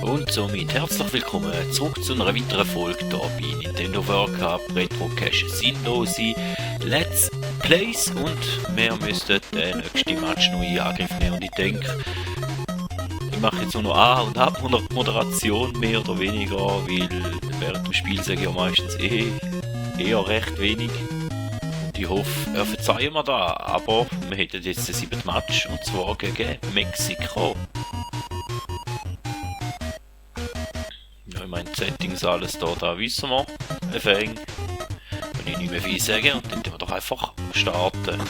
Und somit herzlich willkommen zurück zu einer weiteren Folge hier bei Nintendo World Cup Retro Cache Sinnlose Let's Plays. Und wir müssten den nächsten Match noch in Angriff nehmen. Und ich denke, ich mache jetzt nur noch An- und Abmoderation mehr oder weniger, weil während dem Spiel sage ich ja meistens eher recht wenig. Und ich hoffe, er verzeiht mir da, aber wir hätten jetzt den 7. Match und zwar gegen Mexiko. Ja, ich meine, die Settings, alles da wissen wir. Wenn ich nicht mehr viel sage und dann tun wir doch einfach starten.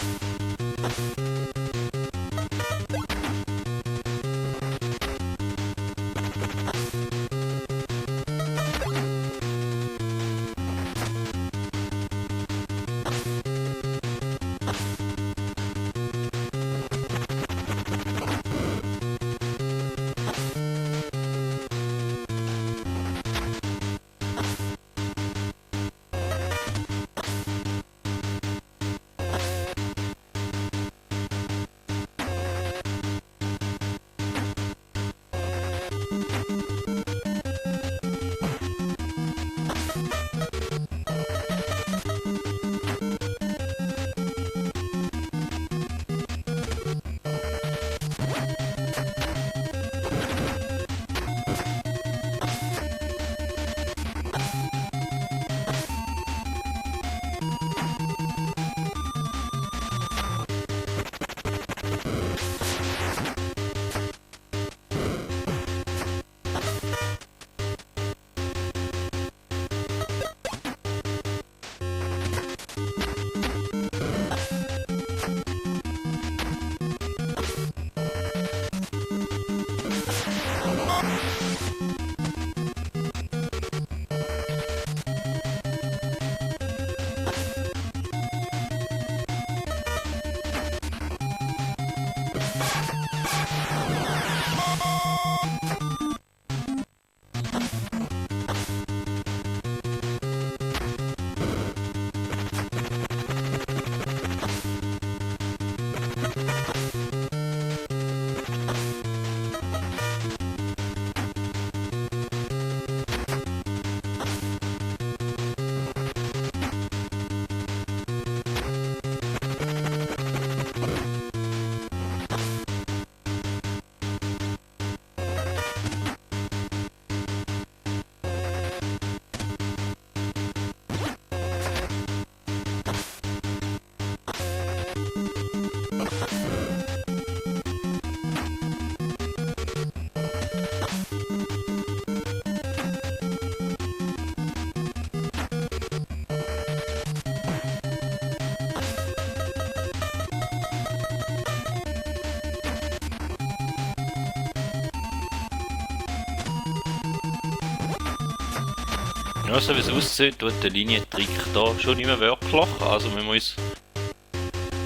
Ja, so wie es aussieht, tut der Linientrick da schon nicht mehr wirklich. Also man muss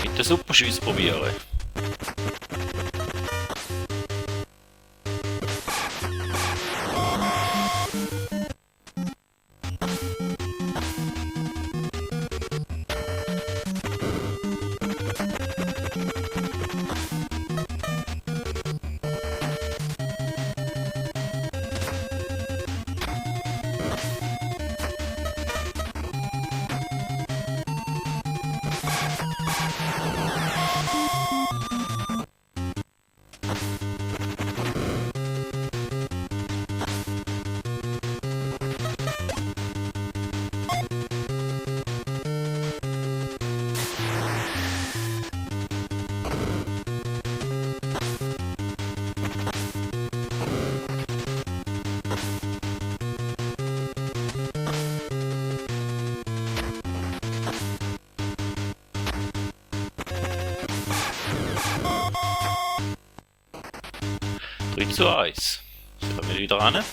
mit den Superschüssen probieren. Zu 1. Jetzt kommen wir wieder ran.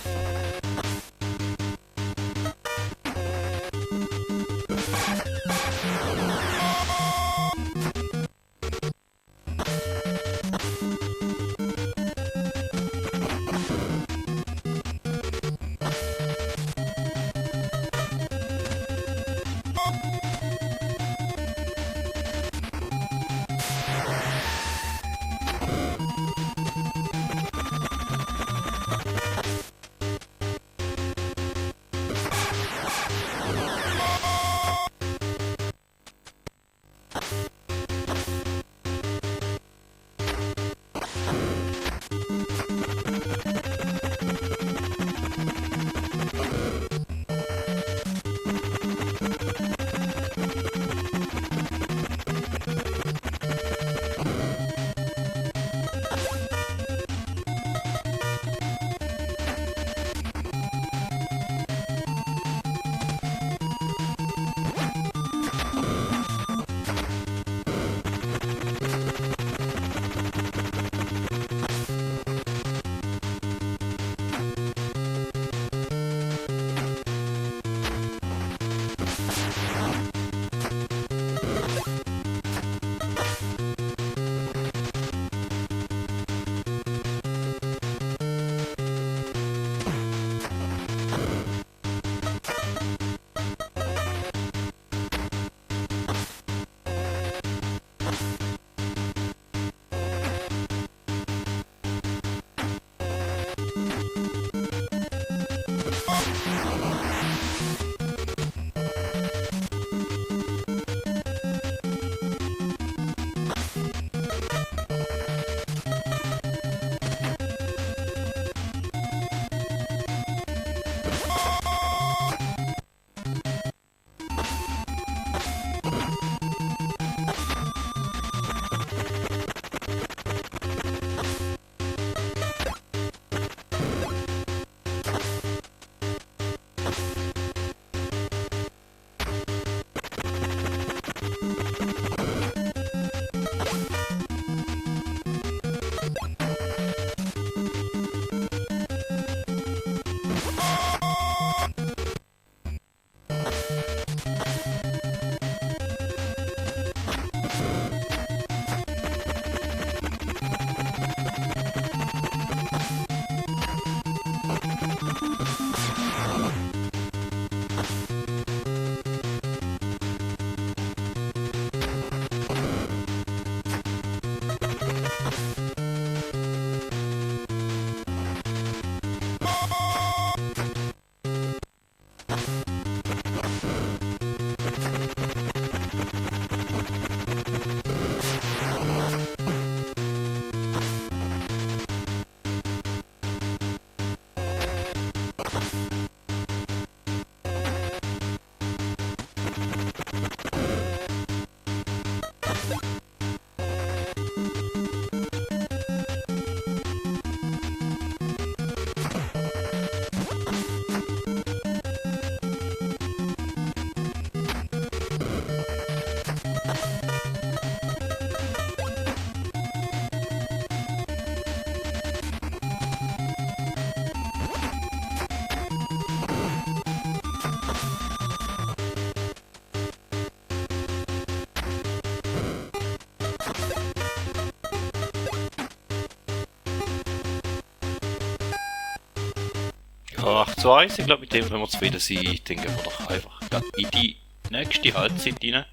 Ja, 8 zu 1, ich glaube, mit dem, wenn wir zufrieden sind, dann gehen wir doch einfach in die nächste Halbzeit rein.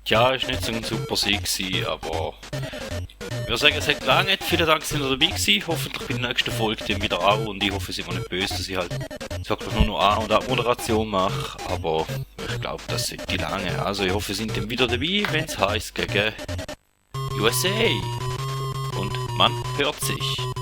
Tja, ist nicht so ein super Sieg gewesen, aber ich würde sagen, es hat gelangt. Vielen Dank, dass ihr dabei gewesen. Hoffentlich bei der nächsten Folge dann wieder auch. Und ich hoffe, sie sind mir nicht böse, dass ich halt wirklich nur noch An- und Abmoderation mache. Aber ich glaube, das sind die lange. Also ich hoffe, sie sind dann wieder dabei, wenn es heisst gegen USA. Und man hört sich.